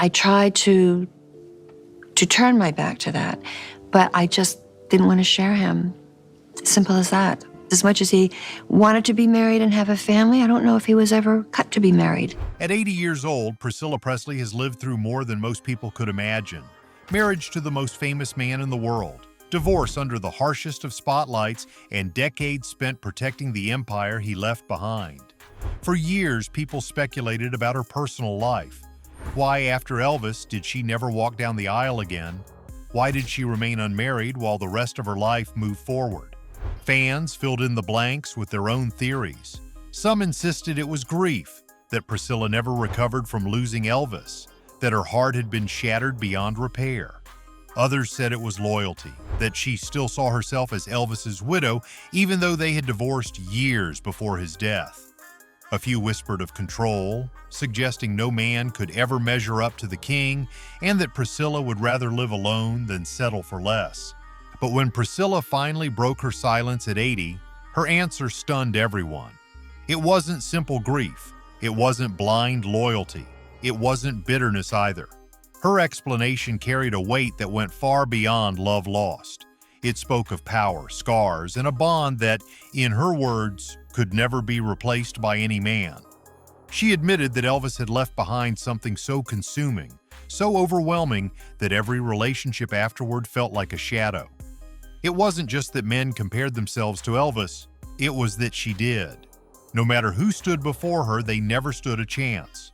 I tried to turn my back to that, but I just didn't want to share him. Simple as that. As much as he wanted to be married and have a family, I don't know if he was ever cut to be married. At 80 years old, Priscilla Presley has lived through more than most people could imagine. Marriage to the most famous man in the world, divorce under the harshest of spotlights, and decades spent protecting the empire he left behind. For years, people speculated about her personal life. Why, after Elvis, did she never walk down the aisle again? Why did she remain unmarried while the rest of her life moved forward? Fans filled in the blanks with their own theories. Some insisted it was grief, that Priscilla never recovered from losing Elvis, that her heart had been shattered beyond repair. Others said it was loyalty, that she still saw herself as Elvis's widow, even though they had divorced years before his death. A few whispered of control, suggesting no man could ever measure up to the king, and that Priscilla would rather live alone than settle for less. But when Priscilla finally broke her silence at 80, her answer stunned everyone. It wasn't simple grief. It wasn't blind loyalty. It wasn't bitterness either. Her explanation carried a weight that went far beyond love lost. It spoke of power, scars, and a bond that, in her words, could never be replaced by any man. She admitted that Elvis had left behind something so consuming, so overwhelming, that every relationship afterward felt like a shadow. It wasn't just that men compared themselves to Elvis, it was that she did. No matter who stood before her, they never stood a chance.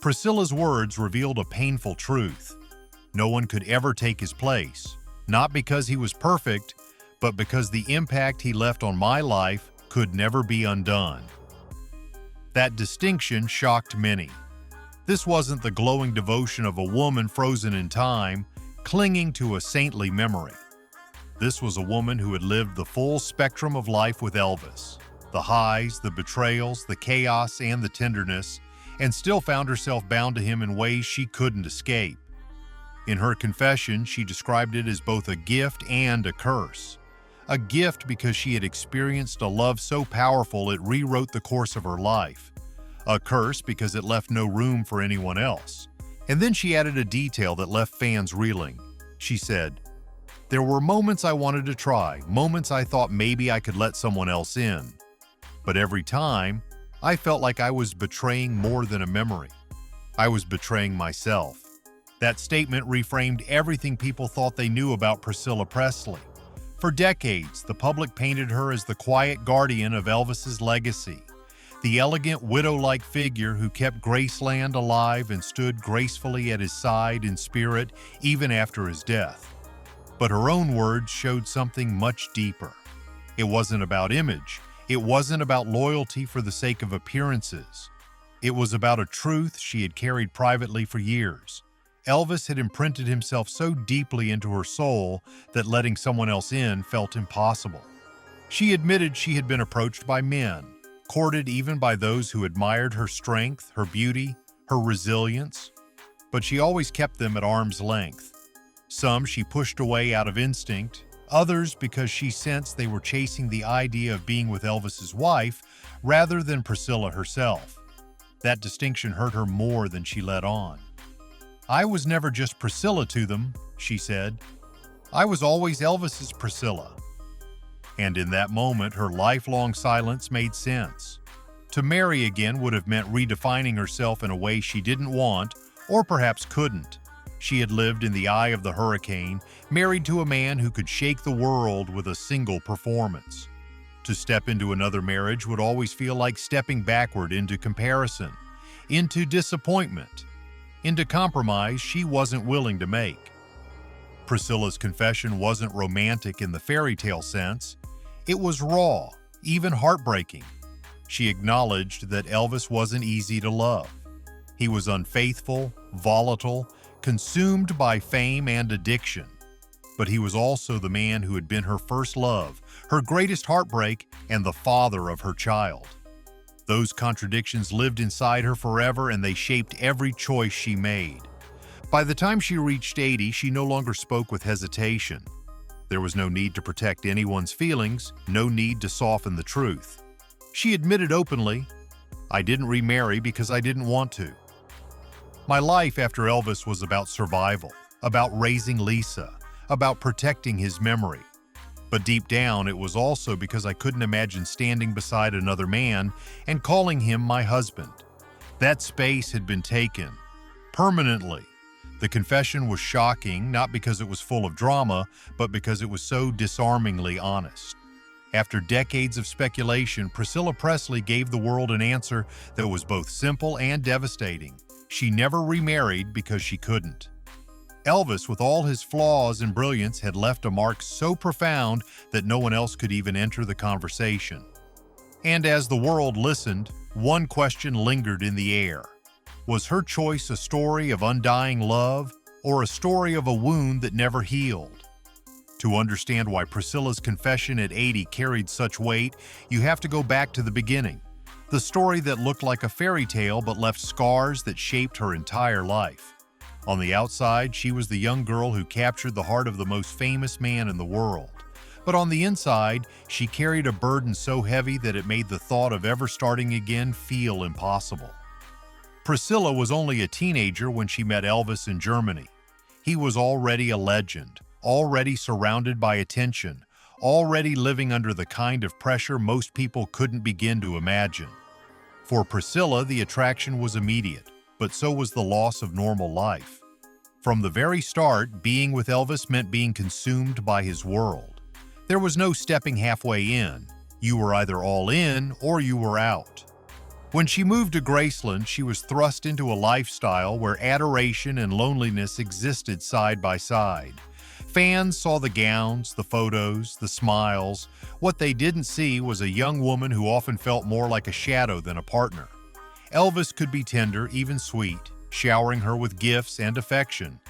Priscilla's words revealed a painful truth. No one could ever take his place, not because he was perfect, but because the impact he left on my life could never be undone. That distinction shocked many. This wasn't the glowing devotion of a woman frozen in time, clinging to a saintly memory. This was a woman who had lived the full spectrum of life with Elvis, the highs, the betrayals, the chaos, and the tenderness, and still found herself bound to him in ways she couldn't escape. In her confession, she described it as both a gift and a curse. A gift because she had experienced a love so powerful it rewrote the course of her life. A curse because it left no room for anyone else. And then she added a detail that left fans reeling. She said, "There were moments I wanted to try, moments I thought maybe I could let someone else in. But every time, I felt like I was betraying more than a memory. I was betraying myself." That statement reframed everything people thought they knew about Priscilla Presley. For decades, the public painted her as the quiet guardian of Elvis's legacy, the elegant widow-like figure who kept Graceland alive and stood gracefully at his side in spirit even after his death. But her own words showed something much deeper. It wasn't about image. It wasn't about loyalty for the sake of appearances. It was about a truth she had carried privately for years. Elvis had imprinted himself so deeply into her soul that letting someone else in felt impossible. She admitted she had been approached by men, courted even by those who admired her strength, her beauty, her resilience, but she always kept them at arm's length. Some she pushed away out of instinct, others because she sensed they were chasing the idea of being with Elvis's wife rather than Priscilla herself. That distinction hurt her more than she let on. "I was never just Priscilla to them," she said. "I was always Elvis's Priscilla." And in that moment, her lifelong silence made sense. To marry again would have meant redefining herself in a way she didn't want, or perhaps couldn't. She had lived in the eye of the hurricane, married to a man who could shake the world with a single performance. To step into another marriage would always feel like stepping backward into comparison, into disappointment, into compromise she wasn't willing to make. Priscilla's confession wasn't romantic in the fairy tale sense. It was raw, even heartbreaking. She acknowledged that Elvis wasn't easy to love. He was unfaithful, volatile, consumed by fame and addiction. But he was also the man who had been her first love, her greatest heartbreak, and the father of her child. Those contradictions lived inside her forever, and they shaped every choice she made. By the time she reached 80, she no longer spoke with hesitation. There was no need to protect anyone's feelings, no need to soften the truth. She admitted openly, "I didn't remarry because I didn't want to." My life after Elvis was about survival, about raising Lisa, about protecting his memory. But deep down, it was also because I couldn't imagine standing beside another man and calling him my husband. That space had been taken, permanently. The confession was shocking, not because it was full of drama, but because it was so disarmingly honest. After decades of speculation, Priscilla Presley gave the world an answer that was both simple and devastating. She never remarried because she couldn't. Elvis, with all his flaws and brilliance, had left a mark so profound that no one else could even enter the conversation. And as the world listened, one question lingered in the air. Was her choice a story of undying love or a story of a wound that never healed? To understand why Priscilla's confession at 80 carried such weight, you have to go back to the beginning. The story that looked like a fairy tale but left scars that shaped her entire life. On the outside, she was the young girl who captured the heart of the most famous man in the world. But on the inside, she carried a burden so heavy that it made the thought of ever starting again feel impossible. Priscilla was only a teenager when she met Elvis in Germany. He was already a legend, already surrounded by attention, already living under the kind of pressure most people couldn't begin to imagine. For Priscilla, the attraction was immediate, but so was the loss of normal life. From the very start, being with Elvis meant being consumed by his world. There was no stepping halfway in. You were either all in or you were out. When she moved to Graceland, she was thrust into a lifestyle where adoration and loneliness existed side by side. Fans saw the gowns, the photos, the smiles. What they didn't see was a young woman who often felt more like a shadow than a partner. Elvis could be tender, even sweet, showering her with gifts and affection.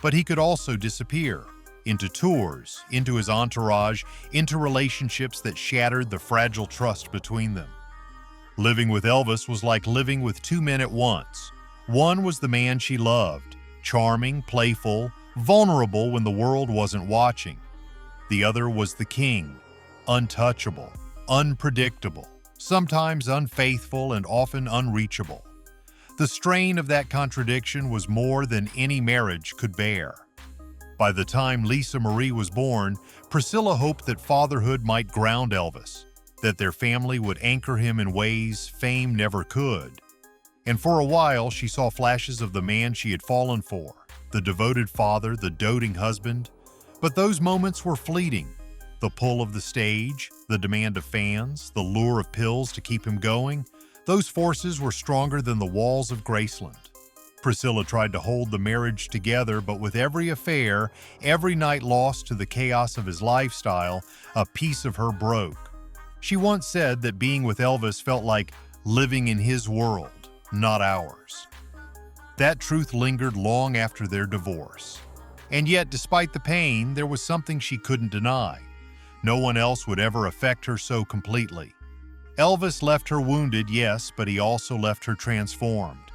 But he could also disappear, into tours, into his entourage, into relationships that shattered the fragile trust between them. Living with Elvis was like living with two men at once. One was the man she loved, charming, playful, vulnerable when the world wasn't watching. The other was the king, untouchable, unpredictable, sometimes unfaithful and often unreachable. The strain of that contradiction was more than any marriage could bear. By the time Lisa Marie was born, Priscilla hoped that fatherhood might ground Elvis, that their family would anchor him in ways fame never could. And for a while, she saw flashes of the man she had fallen for, the devoted father, the doting husband. But those moments were fleeting. The pull of the stage, the demand of fans, the lure of pills to keep him going, those forces were stronger than the walls of Graceland. Priscilla tried to hold the marriage together, but with every affair, every night lost to the chaos of his lifestyle, a piece of her broke. She once said that being with Elvis felt like living in his world, not ours. That truth lingered long after their divorce. And yet, despite the pain, there was something she couldn't deny. No one else would ever affect her so completely. Elvis left her wounded, yes, but he also left her transformed.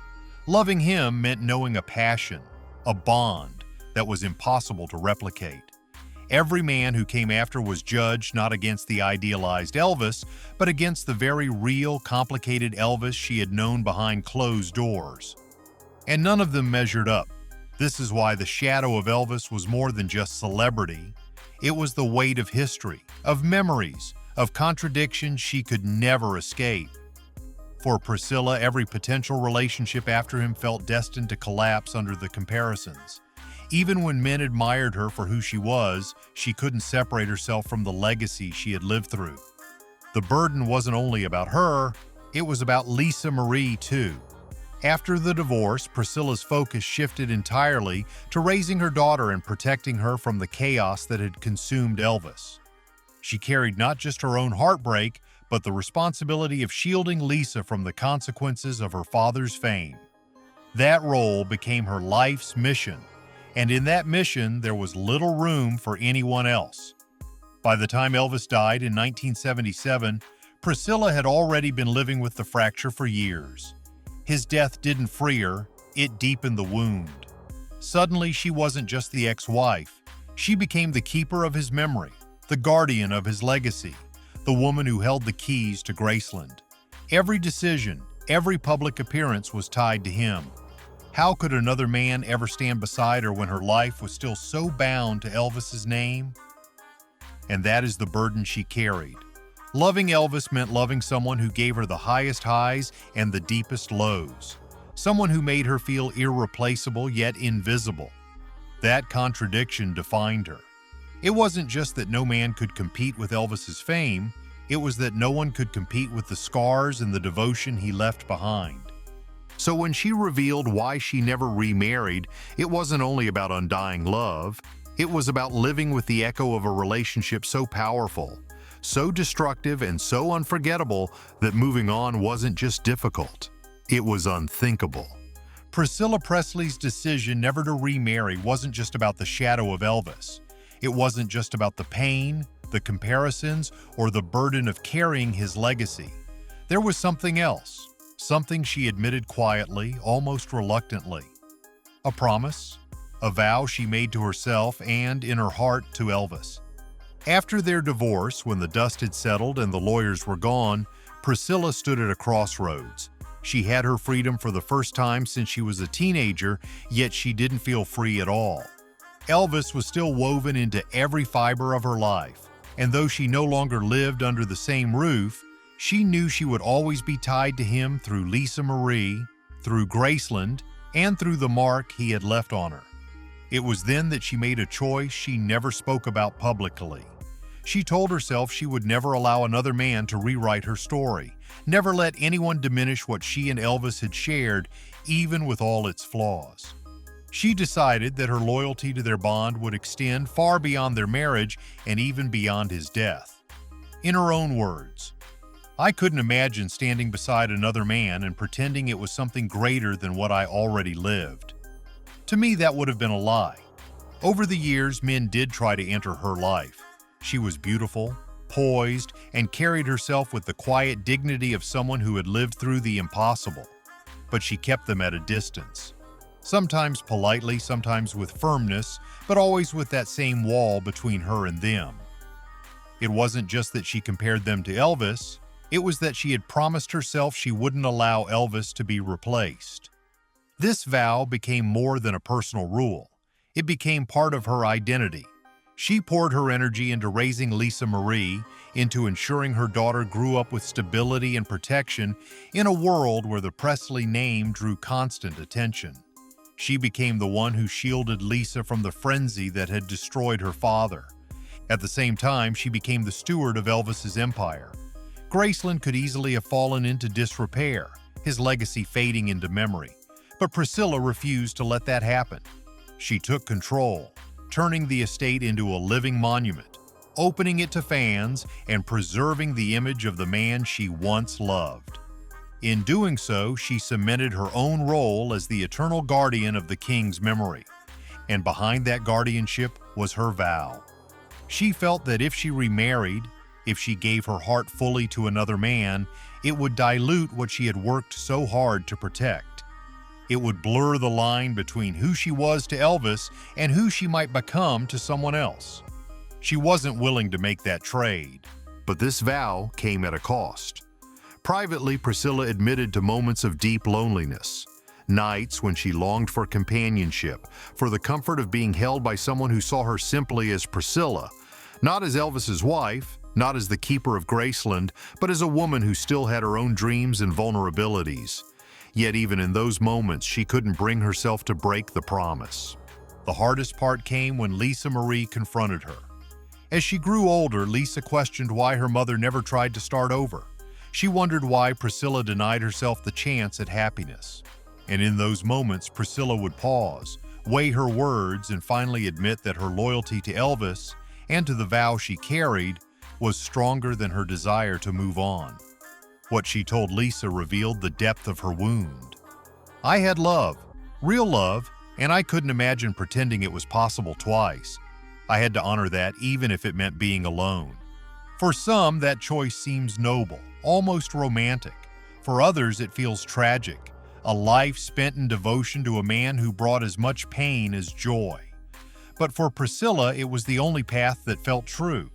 Loving him meant knowing a passion, a bond that was impossible to replicate. Every man who came after was judged not against the idealized Elvis, but against the very real, complicated Elvis she had known behind closed doors. And none of them measured up. This is why the shadow of Elvis was more than just celebrity. It was the weight of history, of memories, of contradictions she could never escape. For Priscilla, every potential relationship after him felt destined to collapse under the comparisons. Even when men admired her for who she was, she couldn't separate herself from the legacy she had lived through. The burden wasn't only about her, it was about Lisa Marie too. After the divorce, Priscilla's focus shifted entirely to raising her daughter and protecting her from the chaos that had consumed Elvis. She carried not just her own heartbreak, but the responsibility of shielding Lisa from the consequences of her father's fame. That role became her life's mission, and in that mission there was little room for anyone else. By the time Elvis died in 1977, Priscilla had already been living with the fracture for years. His death didn't free her, it deepened the wound. Suddenly, she wasn't just the ex-wife. She became the keeper of his memory, the guardian of his legacy, the woman who held the keys to Graceland. Every decision, every public appearance was tied to him. How could another man ever stand beside her when her life was still so bound to Elvis's name? And that is the burden she carried. Loving Elvis meant loving someone who gave her the highest highs and the deepest lows. Someone who made her feel irreplaceable yet invisible. That contradiction defined her. It wasn't just that no man could compete with Elvis's fame, it was that no one could compete with the scars and the devotion he left behind. So when she revealed why she never remarried, it wasn't only about undying love, it was about living with the echo of a relationship so powerful, so destructive and so unforgettable that moving on wasn't just difficult, it was unthinkable. Priscilla Presley's decision never to remarry wasn't just about the shadow of Elvis. It wasn't just about the pain, the comparisons, or the burden of carrying his legacy. There was something else, something she admitted quietly, almost reluctantly. A promise, a vow she made to herself and, in her heart, to Elvis. After their divorce, when the dust had settled and the lawyers were gone, Priscilla stood at a crossroads. She had her freedom for the first time since she was a teenager, yet she didn't feel free at all. Elvis was still woven into every fiber of her life, and though she no longer lived under the same roof, she knew she would always be tied to him through Lisa Marie, through Graceland, and through the mark he had left on her. It was then that she made a choice she never spoke about publicly. She told herself she would never allow another man to rewrite her story, never let anyone diminish what she and Elvis had shared, even with all its flaws. She decided that her loyalty to their bond would extend far beyond their marriage and even beyond his death. In her own words, "I couldn't imagine standing beside another man and pretending it was something greater than what I already lived. To me, that would have been a lie. Over the years, men did try to enter her life. She was beautiful, poised, and carried herself with the quiet dignity of someone who had lived through the impossible. But she kept them at a distance. Sometimes politely, sometimes with firmness, but always with that same wall between her and them. It wasn't just that she compared them to Elvis, it was that she had promised herself she wouldn't allow Elvis to be replaced. This vow became more than a personal rule. It became part of her identity. She poured her energy into raising Lisa Marie, into ensuring her daughter grew up with stability and protection in a world where the Presley name drew constant attention. She became the one who shielded Lisa from the frenzy that had destroyed her father. At the same time, she became the steward of Elvis's empire. Graceland could easily have fallen into disrepair, his legacy fading into memory. But Priscilla refused to let that happen. She took control, turning the estate into a living monument, opening it to fans, and preserving the image of the man she once loved. In doing so, she cemented her own role as the eternal guardian of the king's memory. And behind that guardianship was her vow. She felt that if she remarried, if she gave her heart fully to another man, it would dilute what she had worked so hard to protect. It would blur the line between who she was to Elvis and who she might become to someone else. She wasn't willing to make that trade. But this vow came at a cost. Privately, Priscilla admitted to moments of deep loneliness, nights when she longed for companionship, for the comfort of being held by someone who saw her simply as Priscilla, not as Elvis's wife, not as the keeper of Graceland, but as a woman who still had her own dreams and vulnerabilities. Yet even in those moments, she couldn't bring herself to break the promise. The hardest part came when Lisa Marie confronted her. As she grew older, Lisa questioned why her mother never tried to start over. She wondered why Priscilla denied herself the chance at happiness. And in those moments, Priscilla would pause, weigh her words, and finally admit that her loyalty to Elvis and to the vow she carried was stronger than her desire to move on. What she told Lisa revealed the depth of her wound. "I had love, real love, and I couldn't imagine pretending it was possible twice. I had to honor that even if it meant being alone. For some, that choice seems noble, almost romantic. For others, it feels tragic, a life spent in devotion to a man who brought as much pain as joy. But for Priscilla, it was the only path that felt true.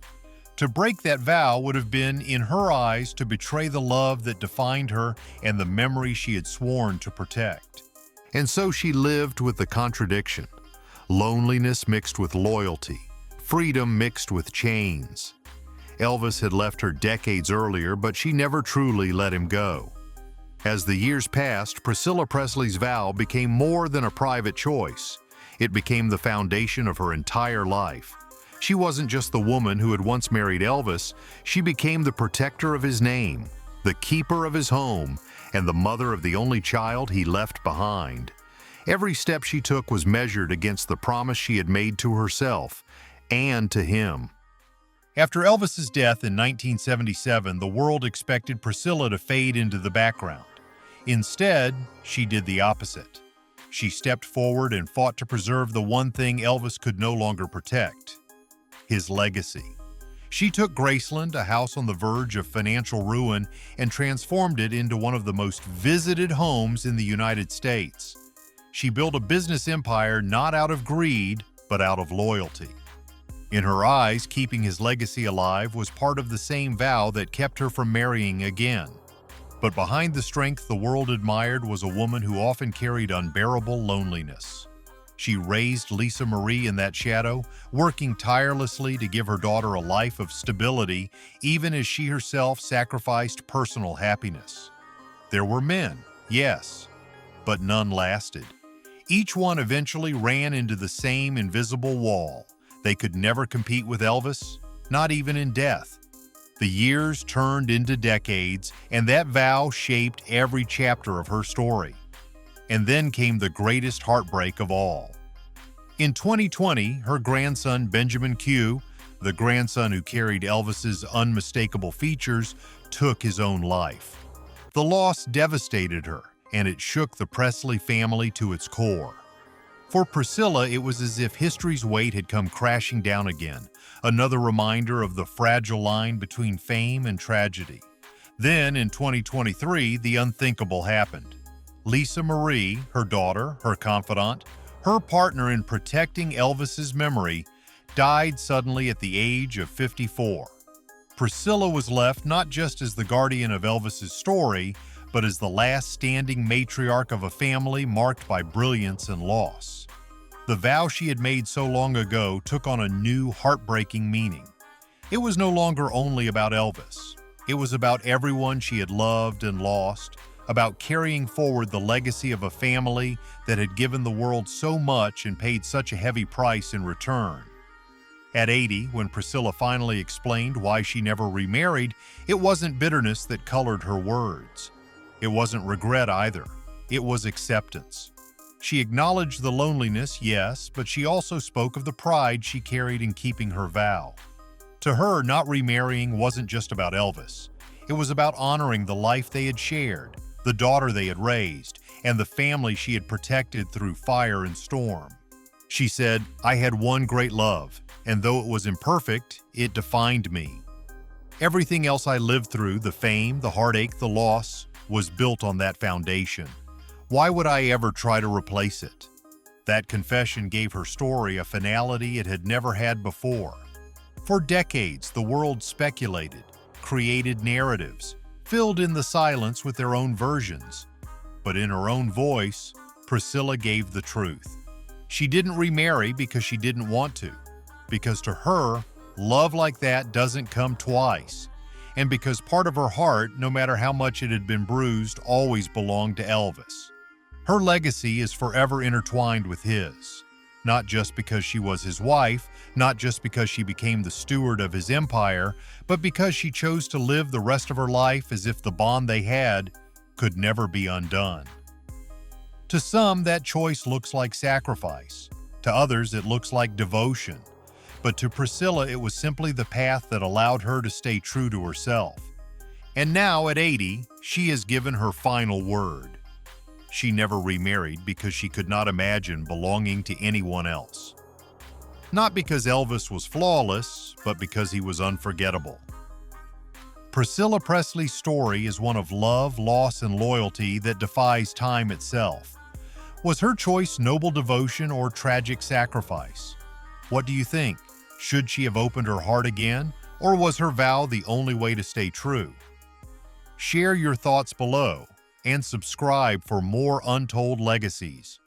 To break that vow would have been, in her eyes, to betray the love that defined her and the memory she had sworn to protect. And so she lived with the contradiction: loneliness mixed with loyalty, freedom mixed with chains. Elvis had left her decades earlier, but she never truly let him go. As the years passed, Priscilla Presley's vow became more than a private choice. It became the foundation of her entire life. She wasn't just the woman who had once married Elvis, she became the protector of his name, the keeper of his home, and the mother of the only child he left behind. Every step she took was measured against the promise she had made to herself and to him. After Elvis's death in 1977, the world expected Priscilla to fade into the background. Instead, she did the opposite. She stepped forward and fought to preserve the one thing Elvis could no longer protect: his legacy. She took Graceland, a house on the verge of financial ruin, and transformed it into one of the most visited homes in the United States. She built a business empire not out of greed, but out of loyalty. In her eyes, keeping his legacy alive was part of the same vow that kept her from marrying again. But behind the strength the world admired was a woman who often carried unbearable loneliness. She raised Lisa Marie in that shadow, working tirelessly to give her daughter a life of stability, even as she herself sacrificed personal happiness. There were men, yes, but none lasted. Each one eventually ran into the same invisible wall. They could never compete with Elvis, not even in death. The years turned into decades, and that vow shaped every chapter of her story. And then came the greatest heartbreak of all. In 2020, her grandson Benjamin Q, the grandson who carried Elvis's unmistakable features, took his own life. The loss devastated her, and it shook the Presley family to its core. For Priscilla, it was as if history's weight had come crashing down again, another reminder of the fragile line between fame and tragedy. Then, in 2023, the unthinkable happened. Lisa Marie, her daughter, her confidant, her partner in protecting Elvis's memory, died suddenly at the age of 54. Priscilla was left not just as the guardian of Elvis's story, but as the last standing matriarch of a family marked by brilliance and loss. The vow she had made so long ago took on a new, heartbreaking meaning. It was no longer only about Elvis. It was about everyone she had loved and lost, about carrying forward the legacy of a family that had given the world so much and paid such a heavy price in return. At 80, when Priscilla finally explained why she never remarried, it wasn't bitterness that colored her words. It wasn't regret either. It was acceptance. She acknowledged the loneliness, yes, but she also spoke of the pride she carried in keeping her vow. To her, not remarrying wasn't just about Elvis. It was about honoring the life they had shared, the daughter they had raised, and the family she had protected through fire and storm. She said, "I had one great love, and though it was imperfect, it defined me. Everything else I lived through, the fame, the heartache, the loss, was built on that foundation. Why would I ever try to replace it?" That confession gave her story a finality it had never had before. For decades, the world speculated, created narratives, filled in the silence with their own versions. But in her own voice, Priscilla gave the truth. She didn't remarry because she didn't want to, because to her, love like that doesn't come twice, and because part of her heart, no matter how much it had been bruised, always belonged to Elvis. Her legacy is forever intertwined with his, not just because she was his wife, not just because she became the steward of his empire, but because she chose to live the rest of her life as if the bond they had could never be undone. To some, that choice looks like sacrifice. To others, it looks like devotion. But to Priscilla, it was simply the path that allowed her to stay true to herself. And now, at 80, she has given her final word. She never remarried because she could not imagine belonging to anyone else. Not because Elvis was flawless, but because he was unforgettable. Priscilla Presley's story is one of love, loss, and loyalty that defies time itself. Was her choice noble devotion or tragic sacrifice? What do you think? Should she have opened her heart again, or was her vow the only way to stay true? Share your thoughts below. and subscribe for more untold legacies.